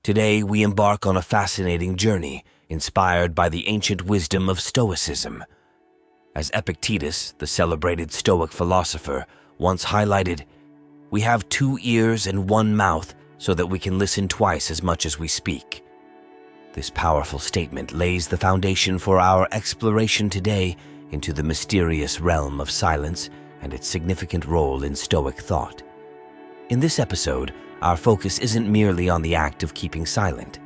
Today, we embark on a fascinating journey inspired by the ancient wisdom of Stoicism. As Epictetus, the celebrated Stoic philosopher, once highlighted, "We have 2 ears and 1 mouth so that we can listen twice as much as we speak." This powerful statement lays the foundation for our exploration today into the mysterious realm of silence and its significant role in Stoic thought. In this episode, our focus isn't merely on the act of keeping silent.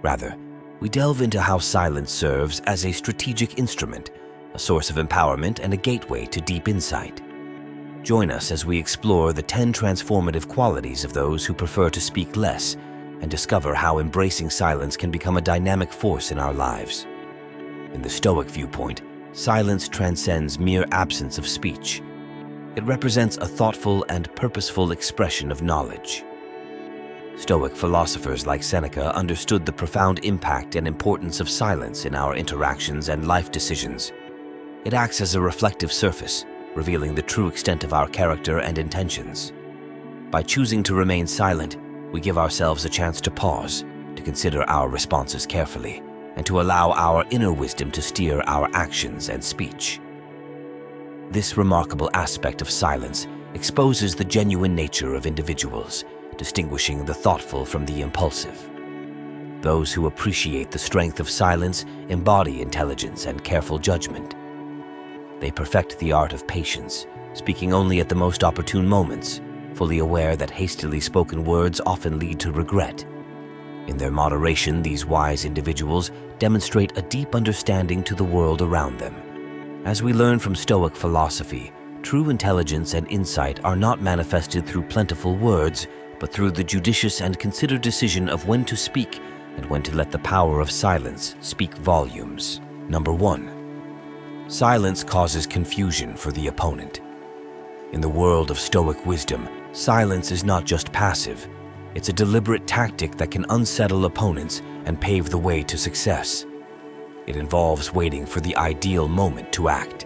Rather, we delve into how silence serves as a strategic instrument, a source of empowerment, and a gateway to deep insight. Join us as we explore the 10 transformative qualities of those who prefer to speak less and discover how embracing silence can become a dynamic force in our lives. In the Stoic viewpoint, silence transcends mere absence of speech. It represents a thoughtful and purposeful expression of knowledge. Stoic philosophers like Seneca understood the profound impact and importance of silence in our interactions and life decisions. It acts as a reflective surface, revealing the true extent of our character and intentions. By choosing to remain silent, we give ourselves a chance to pause, to consider our responses carefully, and to allow our inner wisdom to steer our actions and speech. This remarkable aspect of silence exposes the genuine nature of individuals, distinguishing the thoughtful from the impulsive. Those who appreciate the strength of silence embody intelligence and careful judgment. They perfect the art of patience, speaking only at the most opportune moments, fully aware that hastily spoken words often lead to regret. In their moderation, these wise individuals demonstrate a deep understanding to the world around them. As we learn from Stoic philosophy, true intelligence and insight are not manifested through plentiful words, but through the judicious and considered decision of when to speak and when to let the power of silence speak volumes. Number 1. Silence causes confusion for the opponent. In the world of Stoic wisdom, silence is not just passive. It's a deliberate tactic that can unsettle opponents and pave the way to success. It involves waiting for the ideal moment to act.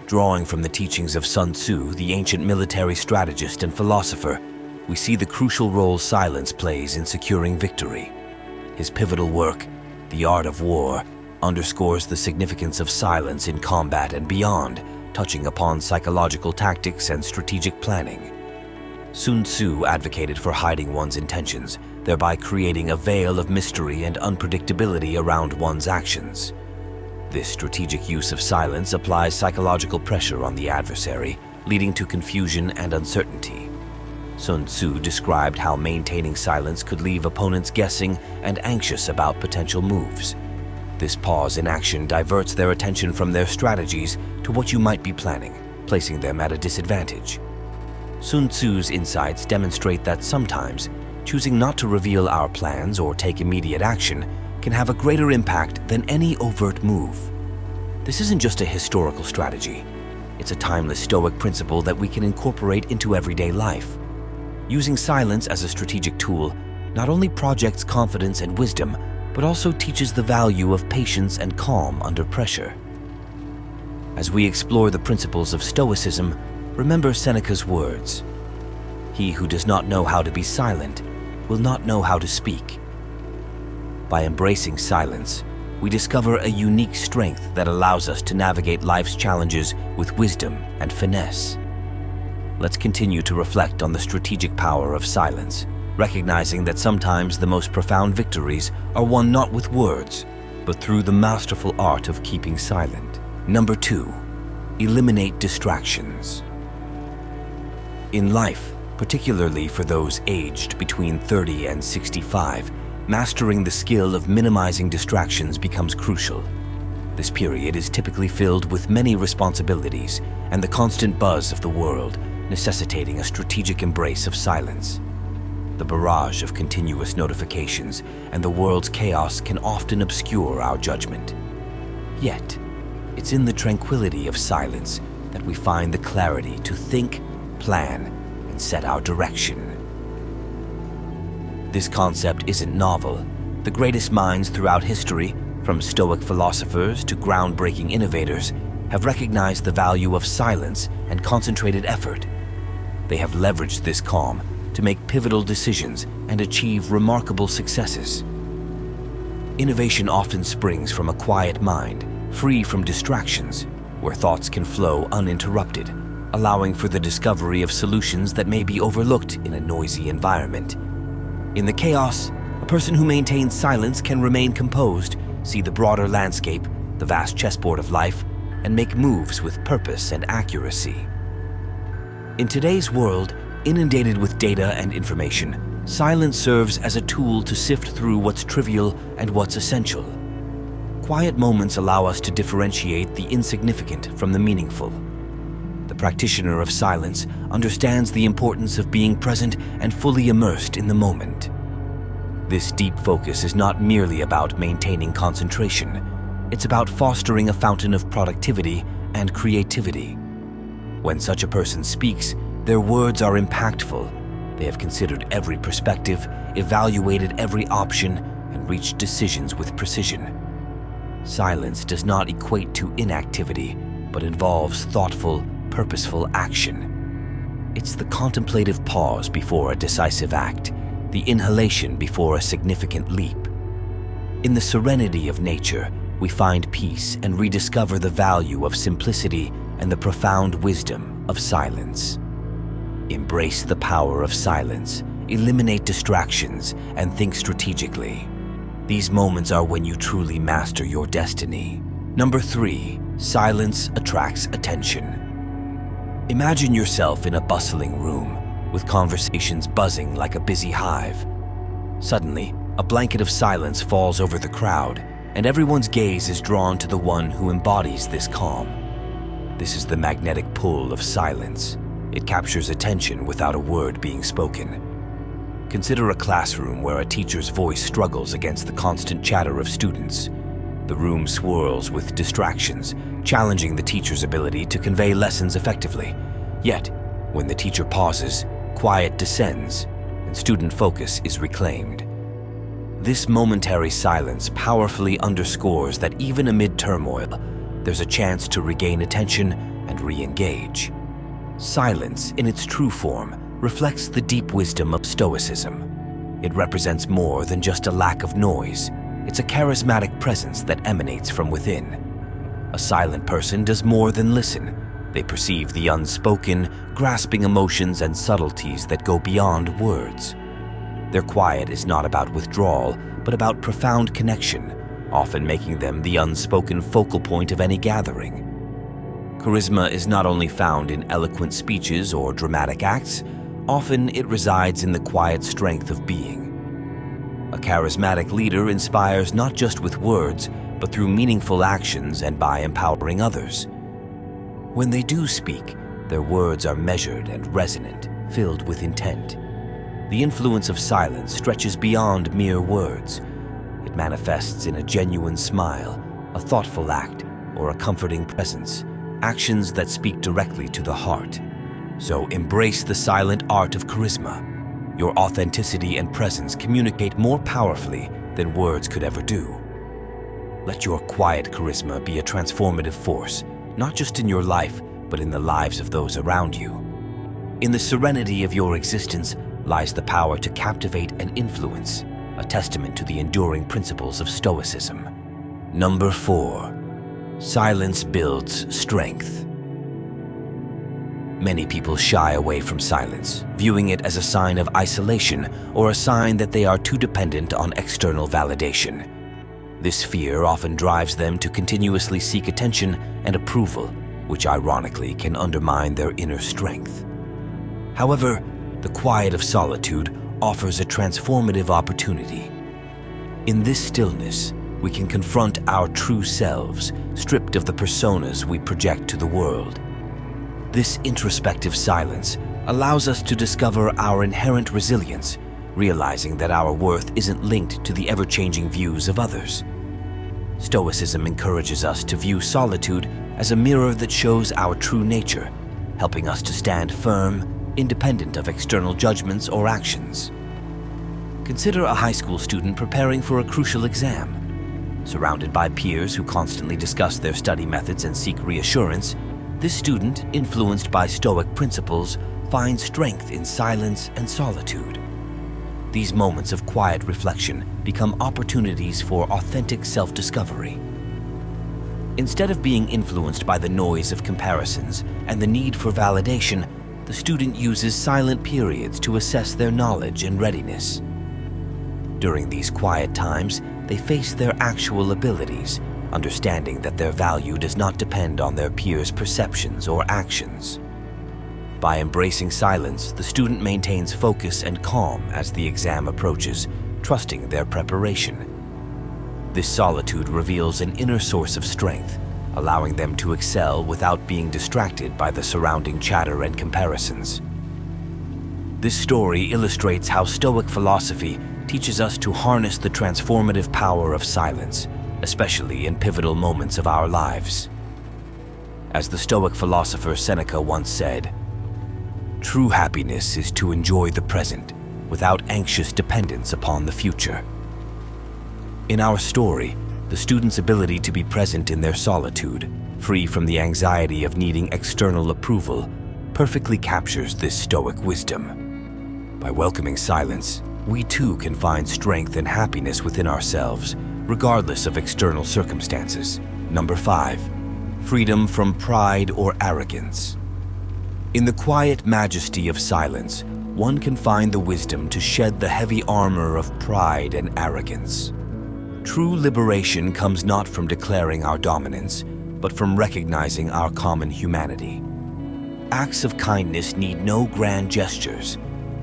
Drawing from the teachings of Sun Tzu, the ancient military strategist and philosopher, we see the crucial role silence plays in securing victory. His pivotal work, The Art of War, underscores the significance of silence in combat and beyond, touching upon psychological tactics and strategic planning. Sun Tzu advocated for hiding one's intentions, thereby creating a veil of mystery and unpredictability around one's actions. This strategic use of silence applies psychological pressure on the adversary, leading to confusion and uncertainty. Sun Tzu described how maintaining silence could leave opponents guessing and anxious about potential moves. This pause in action diverts their attention from their strategies to what you might be planning, placing them at a disadvantage. Sun Tzu's insights demonstrate that sometimes choosing not to reveal our plans or take immediate action can have a greater impact than any overt move. This isn't just a historical strategy. It's a timeless Stoic principle that we can incorporate into everyday life. Using silence as a strategic tool not only projects confidence and wisdom, but also teaches the value of patience and calm under pressure. As we explore the principles of Stoicism, remember Seneca's words, "He who does not know how to be silent will not know how to speak." By embracing silence, we discover a unique strength that allows us to navigate life's challenges with wisdom and finesse. Let's continue to reflect on the strategic power of silence, recognizing that sometimes the most profound victories are won not with words, but through the masterful art of keeping silent. Number 2, eliminate distractions. In life, particularly for those aged between 30 and 65, mastering the skill of minimizing distractions becomes crucial. This period is typically filled with many responsibilities and the constant buzz of the world, necessitating a strategic embrace of silence. The barrage of continuous notifications and the world's chaos can often obscure our judgment. Yet, it's in the tranquility of silence that we find the clarity to think, plan, and set our direction. This concept isn't novel. The greatest minds throughout history, from Stoic philosophers to groundbreaking innovators, have recognized the value of silence and concentrated effort. They have leveraged this calm, to make pivotal decisions and achieve remarkable successes. Innovation often springs from a quiet mind, free from distractions, where thoughts can flow uninterrupted, allowing for the discovery of solutions that may be overlooked in a noisy environment. In the chaos, a person who maintains silence can remain composed, see the broader landscape, the vast chessboard of life, and make moves with purpose and accuracy. In today's world, inundated with data and information, silence serves as a tool to sift through what's trivial and what's essential. Quiet moments allow us to differentiate the insignificant from the meaningful. The practitioner of silence understands the importance of being present and fully immersed in the moment. This deep focus is not merely about maintaining concentration. It's about fostering a fountain of productivity and creativity. When such a person speaks, their words are impactful. They have considered every perspective, evaluated every option, and reached decisions with precision. Silence does not equate to inactivity, but involves thoughtful, purposeful action. It's the contemplative pause before a decisive act, the inhalation before a significant leap. In the serenity of nature, we find peace and rediscover the value of simplicity and the profound wisdom of silence. Embrace the power of silence, eliminate distractions, and think strategically. These moments are when you truly master your destiny. Number 3, silence attracts attention. Imagine yourself in a bustling room, with conversations buzzing like a busy hive. Suddenly, a blanket of silence falls over the crowd, and everyone's gaze is drawn to the one who embodies this calm. This is the magnetic pull of silence. It captures attention without a word being spoken. Consider a classroom where a teacher's voice struggles against the constant chatter of students. The room swirls with distractions, challenging the teacher's ability to convey lessons effectively. Yet, when the teacher pauses, quiet descends, and student focus is reclaimed. This momentary silence powerfully underscores that even amid turmoil, there's a chance to regain attention and re-engage. Silence, in its true form, reflects the deep wisdom of Stoicism. It represents more than just a lack of noise. It's a charismatic presence that emanates from within. A silent person does more than listen. They perceive the unspoken, grasping emotions and subtleties that go beyond words. Their quiet is not about withdrawal, but about profound connection, often making them the unspoken focal point of any gathering. Charisma is not only found in eloquent speeches or dramatic acts, often it resides in the quiet strength of being. A charismatic leader inspires not just with words, but through meaningful actions and by empowering others. When they do speak, their words are measured and resonant, filled with intent. The influence of silence stretches beyond mere words. It manifests in a genuine smile, a thoughtful act, or a comforting presence, actions that speak directly to the heart. So embrace the silent art of charisma. Your authenticity and presence communicate more powerfully than words could ever do. Let your quiet charisma be a transformative force, not just in your life, but in the lives of those around you. In the serenity of your existence lies the power to captivate and influence, a testament to the enduring principles of Stoicism. Number 4, silence builds strength. Many people shy away from silence, viewing it as a sign of isolation or a sign that they are too dependent on external validation. This fear often drives them to continuously seek attention and approval, which ironically can undermine their inner strength. However, the quiet of solitude offers a transformative opportunity. In this stillness, we can confront our true selves, stripped of the personas we project to the world. This introspective silence allows us to discover our inherent resilience, realizing that our worth isn't linked to the ever-changing views of others. Stoicism encourages us to view solitude as a mirror that shows our true nature, helping us to stand firm, independent of external judgments or actions. Consider a high school student preparing for a crucial exam. Surrounded by peers who constantly discuss their study methods and seek reassurance, this student, influenced by Stoic principles, find strength in silence and solitude. These moments of quiet reflection become opportunities for authentic self-discovery. Instead of being influenced by the noise of comparisons and the need for validation, the student uses silent periods to assess their knowledge and readiness. During these quiet times, they face their actual abilities, understanding that their value does not depend on their peers' perceptions or actions. By embracing silence, the student maintains focus and calm as the exam approaches, trusting their preparation. This solitude reveals an inner source of strength, allowing them to excel without being distracted by the surrounding chatter and comparisons. This story illustrates how Stoic philosophy teaches us to harness the transformative power of silence, especially in pivotal moments of our lives. As the Stoic philosopher Seneca once said, "True happiness is to enjoy the present without anxious dependence upon the future." In our story, the student's ability to be present in their solitude, free from the anxiety of needing external approval, perfectly captures this Stoic wisdom. By welcoming silence, we too can find strength and happiness within ourselves, regardless of external circumstances. Number 5, freedom from pride or arrogance. In the quiet majesty of silence, one can find the wisdom to shed the heavy armor of pride and arrogance. True liberation comes not from declaring our dominance, but from recognizing our common humanity. Acts of kindness need no grand gestures.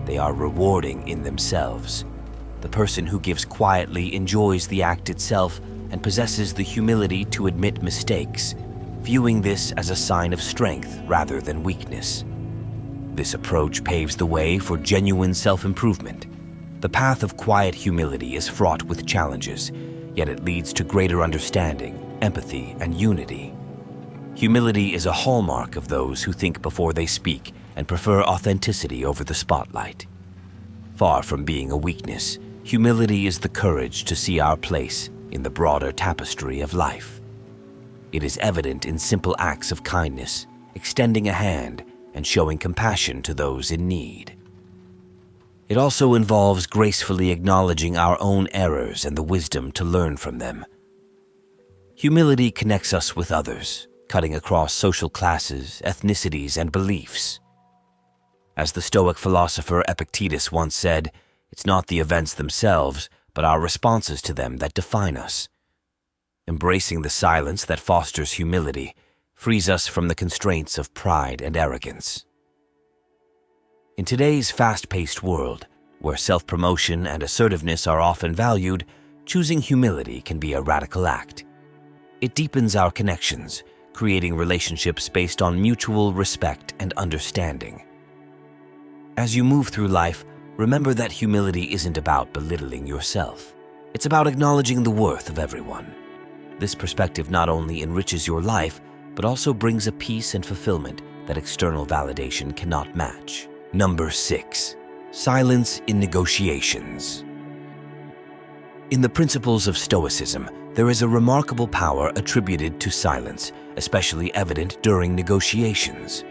They are rewarding in themselves. The person who gives quietly enjoys the act itself and possesses the humility to admit mistakes, viewing this as a sign of strength rather than weakness. This approach paves the way for genuine self-improvement. The path of quiet humility is fraught with challenges, yet it leads to greater understanding, empathy, and unity. Humility is a hallmark of those who think before they speak and prefer authenticity over the spotlight. Far from being a weakness, humility is the courage to see our place in the broader tapestry of life. It is evident in simple acts of kindness, extending a hand, and showing compassion to those in need. It also involves gracefully acknowledging our own errors and the wisdom to learn from them. Humility connects us with others, cutting across social classes, ethnicities, and beliefs. As the Stoic philosopher Epictetus once said, "It's not the events themselves, but our responses to them that define us." Embracing the silence that fosters humility frees us from the constraints of pride and arrogance. In today's fast-paced world, where self-promotion and assertiveness are often valued, choosing humility can be a radical act. It deepens our connections, creating relationships based on mutual respect and understanding. As you move through life, remember that humility isn't about belittling yourself. It's about acknowledging the worth of everyone. This perspective not only enriches your life, but also brings a peace and fulfillment that external validation cannot match. Number 6, silence in negotiations. In the principles of Stoicism, there is a remarkable power attributed to silence, especially evident during negotiations.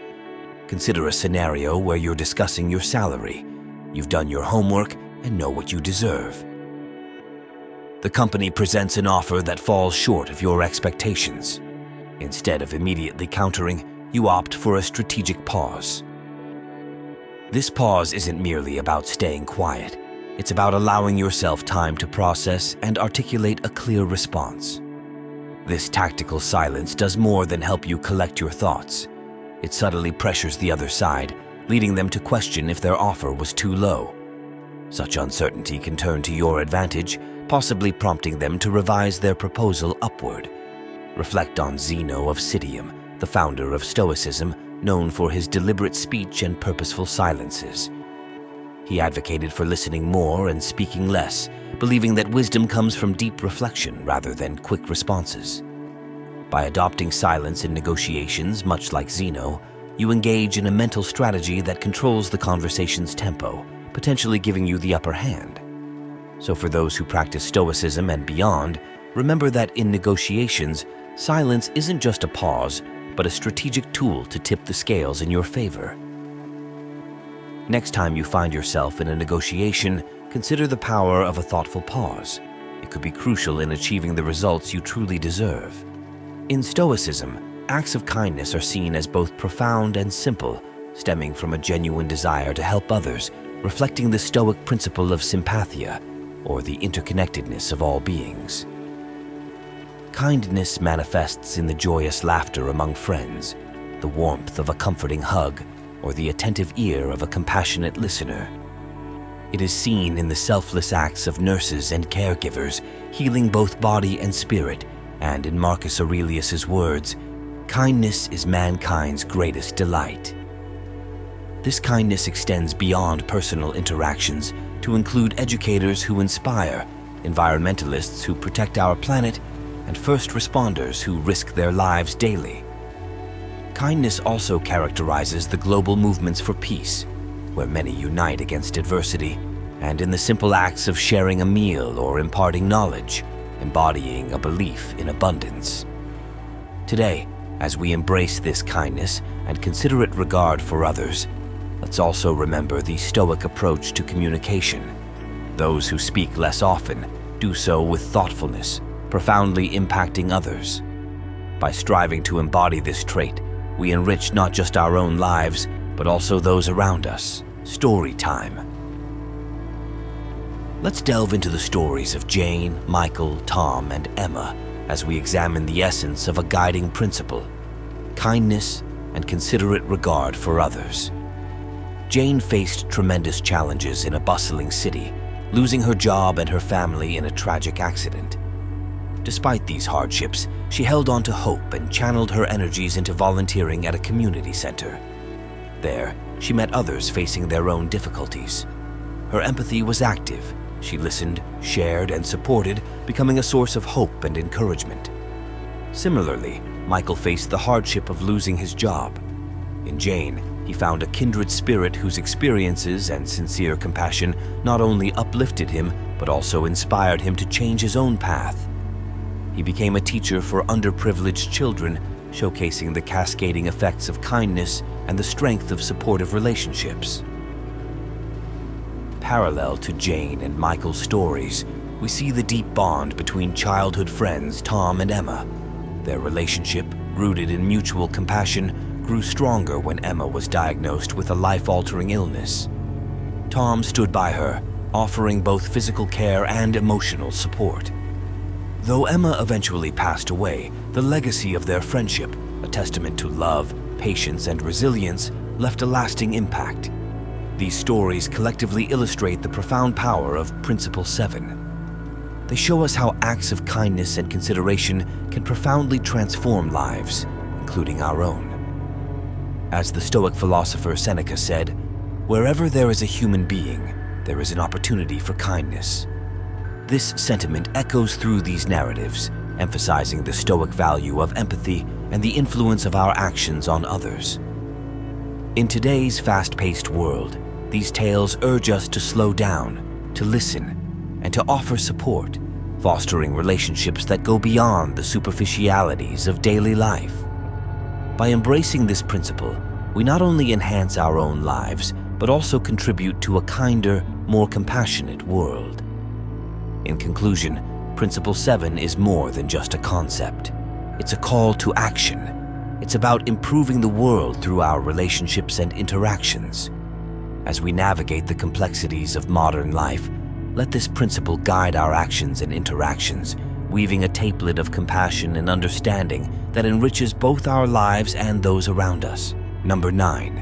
Consider a scenario where you're discussing your salary. You've done your homework and know what you deserve. The company presents an offer that falls short of your expectations. Instead of immediately countering, you opt for a strategic pause. This pause isn't merely about staying quiet. It's about allowing yourself time to process and articulate a clear response. This tactical silence does more than help you collect your thoughts. It subtly pressures the other side, leading them to question if their offer was too low. Such uncertainty can turn to your advantage, possibly prompting them to revise their proposal upward. Reflect on Zeno of Citium, the founder of Stoicism, known for his deliberate speech and purposeful silences. He advocated for listening more and speaking less, believing that wisdom comes from deep reflection rather than quick responses. By adopting silence in negotiations, much like Zeno, you engage in a mental strategy that controls the conversation's tempo, potentially giving you the upper hand. So for those who practice Stoicism and beyond, remember that in negotiations, silence isn't just a pause, but a strategic tool to tip the scales in your favor. Next time you find yourself in a negotiation, consider the power of a thoughtful pause. It could be crucial in achieving the results you truly deserve. In Stoicism, acts of kindness are seen as both profound and simple, stemming from a genuine desire to help others, reflecting the Stoic principle of sympathia, or the interconnectedness of all beings. Kindness manifests in the joyous laughter among friends, the warmth of a comforting hug, or the attentive ear of a compassionate listener. It is seen in the selfless acts of nurses and caregivers, healing both body and spirit, and in Marcus Aurelius's words, "Kindness is mankind's greatest delight." This kindness extends beyond personal interactions to include educators who inspire, environmentalists who protect our planet, and first responders who risk their lives daily. Kindness also characterizes the global movements for peace, where many unite against adversity, and in the simple acts of sharing a meal or imparting knowledge, embodying a belief in abundance. Today, as we embrace this kindness and considerate regard for others, let's also remember the Stoic approach to communication. Those who speak less often do so with thoughtfulness, profoundly impacting others. By striving to embody this trait, we enrich not just our own lives, but also those around us. Story time. Let's delve into the stories of Jane, Michael, Tom, and Emma as we examine the essence of a guiding principle: kindness and considerate regard for others. Jane faced tremendous challenges in a bustling city, losing her job and her family in a tragic accident. Despite these hardships, she held on to hope and channeled her energies into volunteering at a community center. There, she met others facing their own difficulties. Her empathy was active. She listened, shared, and supported, becoming a source of hope and encouragement. Similarly, Michael faced the hardship of losing his job. In Jane, he found a kindred spirit whose experiences and sincere compassion not only uplifted him, but also inspired him to change his own path. He became a teacher for underprivileged children, showcasing the cascading effects of kindness and the strength of supportive relationships. Parallel to Jane and Michael's stories, we see the deep bond between childhood friends Tom and Emma. Their relationship, rooted in mutual compassion, grew stronger when Emma was diagnosed with a life-altering illness. Tom stood by her, offering both physical care and emotional support. Though Emma eventually passed away, the legacy of their friendship, a testament to love, patience, and resilience, left a lasting impact. These stories collectively illustrate the profound power of Principle 7. They show us how acts of kindness and consideration can profoundly transform lives, including our own. As the Stoic philosopher Seneca said, "Wherever there is a human being, there is an opportunity for kindness." This sentiment echoes through these narratives, emphasizing the Stoic value of empathy and the influence of our actions on others. In today's fast-paced world, these tales urge us to slow down, to listen, and to offer support, fostering relationships that go beyond the superficialities of daily life. By embracing this principle, we not only enhance our own lives, but also contribute to a kinder, more compassionate world. In conclusion, Principle 7 is more than just a concept. It's a call to action. It's about improving the world through our relationships and interactions. As we navigate the complexities of modern life, let this principle guide our actions and interactions, weaving a tapelet of compassion and understanding that enriches both our lives and those around us. Number 9.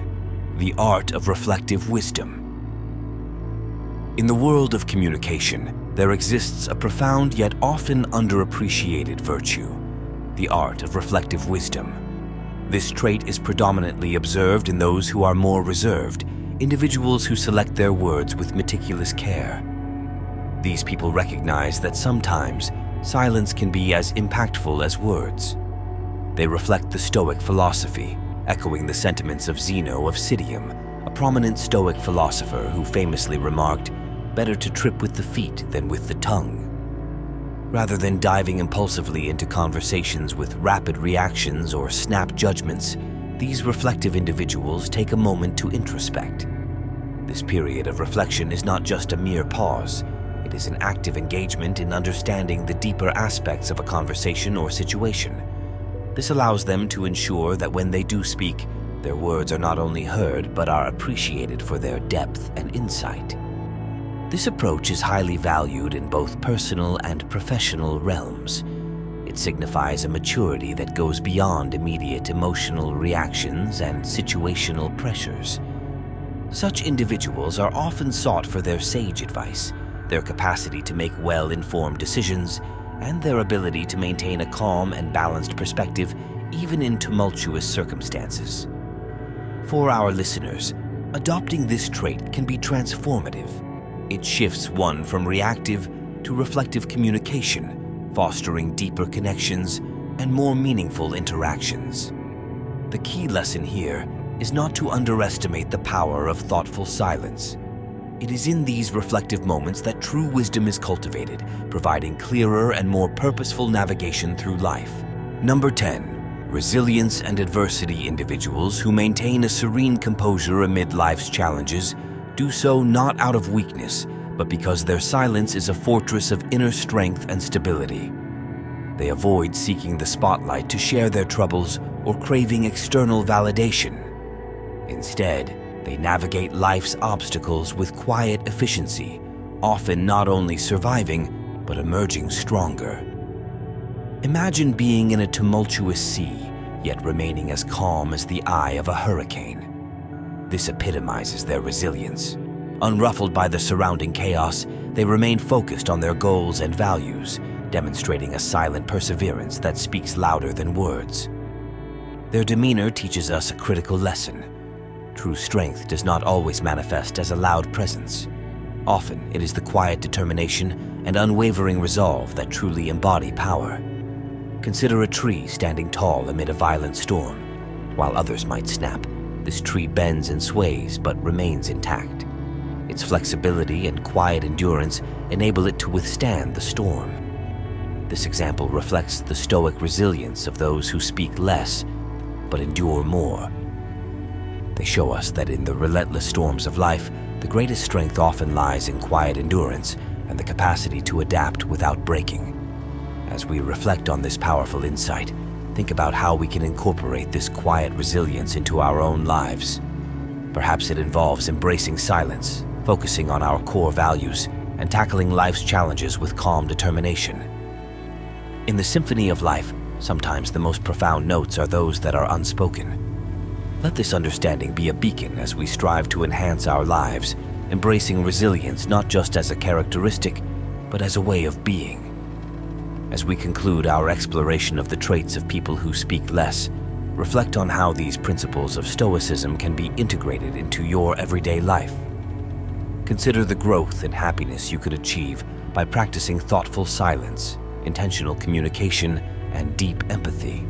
The art of reflective wisdom. In the world of communication, there exists a profound yet often underappreciated virtue: the art of reflective wisdom. This trait is predominantly observed in those who are more reserved, individuals who select their words with meticulous care. These people recognize that sometimes silence can be as impactful as words. They reflect the Stoic philosophy, echoing the sentiments of Zeno of Citium, a prominent Stoic philosopher who famously remarked, "Better to trip with the feet than with the tongue." Rather than diving impulsively into conversations with rapid reactions or snap judgments, these reflective individuals take a moment to introspect. This period of reflection is not just a mere pause. It is an active engagement in understanding the deeper aspects of a conversation or situation. This allows them to ensure that when they do speak, their words are not only heard but are appreciated for their depth and insight. This approach is highly valued in both personal and professional realms. It signifies a maturity that goes beyond immediate emotional reactions and situational pressures. Such individuals are often sought for their sage advice, their capacity to make well-informed decisions, and their ability to maintain a calm and balanced perspective even in tumultuous circumstances. For our listeners, adopting this trait can be transformative. It shifts one from reactive to reflective communication, fostering deeper connections and more meaningful interactions. The key lesson here is not to underestimate the power of thoughtful silence. It is in these reflective moments that true wisdom is cultivated, providing clearer and more purposeful navigation through life. Number 10. Resilience and adversity individuals who maintain a serene composure amid life's challenges do so not out of weakness, but because their silence is a fortress of inner strength and stability. They avoid seeking the spotlight to share their troubles or craving external validation. Instead, they navigate life's obstacles with quiet efficiency, often not only surviving, but emerging stronger. Imagine being in a tumultuous sea, yet remaining as calm as the eye of a hurricane. This epitomizes their resilience. Unruffled by the surrounding chaos, they remain focused on their goals and values, demonstrating a silent perseverance that speaks louder than words. Their demeanor teaches us a critical lesson. True strength does not always manifest as a loud presence. Often, it is the quiet determination and unwavering resolve that truly embody power. Consider a tree standing tall amid a violent storm. While others might snap, this tree bends and sways but remains intact. Its flexibility and quiet endurance enable it to withstand the storm. This example reflects the stoic resilience of those who speak less but endure more. They show us that in the relentless storms of life, the greatest strength often lies in quiet endurance and the capacity to adapt without breaking. As we reflect on this powerful insight, think about how we can incorporate this quiet resilience into our own lives. Perhaps it involves embracing silence, focusing on our core values, and tackling life's challenges with calm determination. In the symphony of life, sometimes the most profound notes are those that are unspoken. Let this understanding be a beacon as we strive to enhance our lives, embracing resilience not just as a characteristic, but as a way of being. As we conclude our exploration of the traits of people who speak less, reflect on how these principles of Stoicism can be integrated into your everyday life. Consider the growth and happiness you could achieve by practicing thoughtful silence, intentional communication, and deep empathy.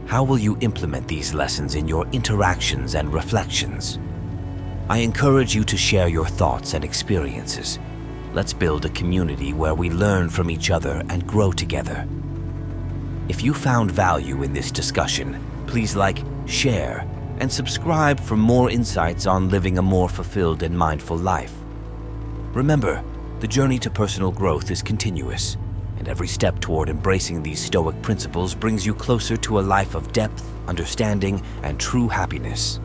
How will you implement these lessons in your interactions and reflections? I encourage you to share your thoughts and experiences. Let's build a community where we learn from each other and grow together. If you found value in this discussion, please like, share, and subscribe for more insights on living a more fulfilled and mindful life. Remember, the journey to personal growth is continuous, and every step toward embracing these Stoic principles brings you closer to a life of depth, understanding, and true happiness.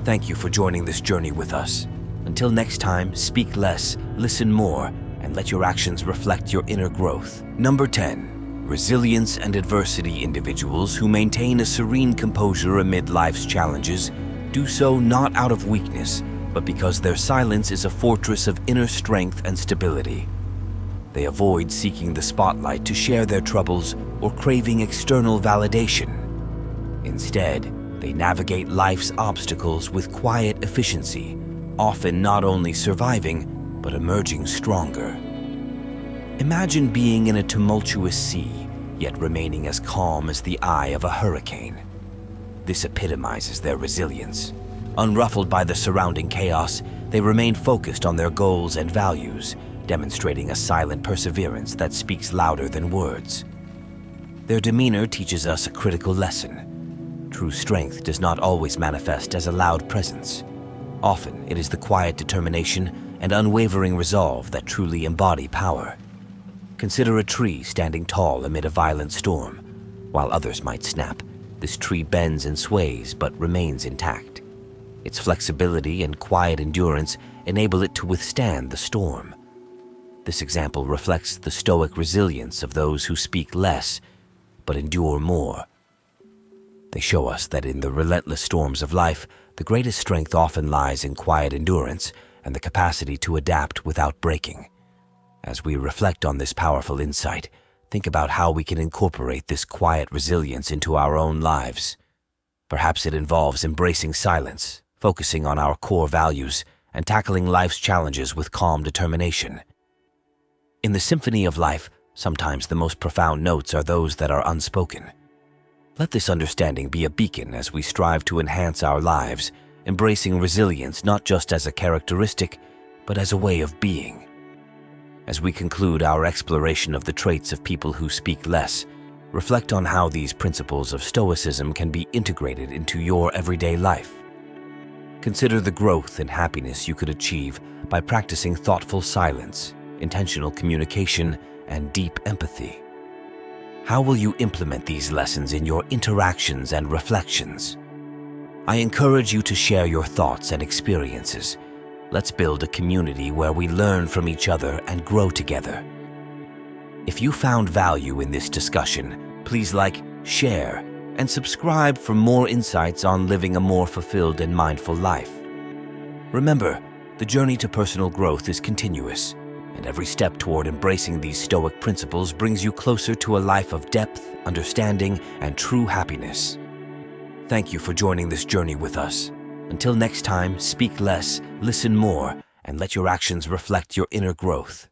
Thank you for joining this journey with us. Until next time, speak less, listen more, and let your actions reflect your inner growth. Number 10. Resilience and adversity individuals who maintain a serene composure amid life's challenges do so not out of weakness, but because their silence is a fortress of inner strength and stability. They avoid seeking the spotlight to share their troubles or craving external validation. Instead, they navigate life's obstacles with quiet efficiency, often not only surviving, but emerging stronger. Imagine being in a tumultuous sea, yet remaining as calm as the eye of a hurricane. This epitomizes their resilience. Unruffled by the surrounding chaos, they remain focused on their goals and values, demonstrating a silent perseverance that speaks louder than words. Their demeanor teaches us a critical lesson. True strength does not always manifest as a loud presence. Often, it is the quiet determination and unwavering resolve that truly embody power. Consider a tree standing tall amid a violent storm. While others might snap, this tree bends and sways but remains intact. Its flexibility and quiet endurance enable it to withstand the storm. This example reflects the stoic resilience of those who speak less but endure more. They show us that in the relentless storms of life, the greatest strength often lies in quiet endurance and the capacity to adapt without breaking. As we reflect on this powerful insight, think about how we can incorporate this quiet resilience into our own lives. Perhaps it involves embracing silence, focusing on our core values, and tackling life's challenges with calm determination. In the symphony of life, sometimes the most profound notes are those that are unspoken. Let this understanding be a beacon as we strive to enhance our lives, embracing resilience not just as a characteristic, but as a way of being. As we conclude our exploration of the traits of people who speak less, reflect on how these principles of Stoicism can be integrated into your everyday life. Consider the growth and happiness you could achieve by practicing thoughtful silence, intentional communication, and deep empathy. How will you implement these lessons in your interactions and reflections? I encourage you to share your thoughts and experiences. Let's build a community where we learn from each other and grow together. If you found value in this discussion, please like, share, and subscribe for more insights on living a more fulfilled and mindful life. Remember, the journey to personal growth is continuous, and every step toward embracing these Stoic principles brings you closer to a life of depth, understanding, and true happiness. Thank you for joining this journey with us. Until next time, speak less, listen more, and let your actions reflect your inner growth.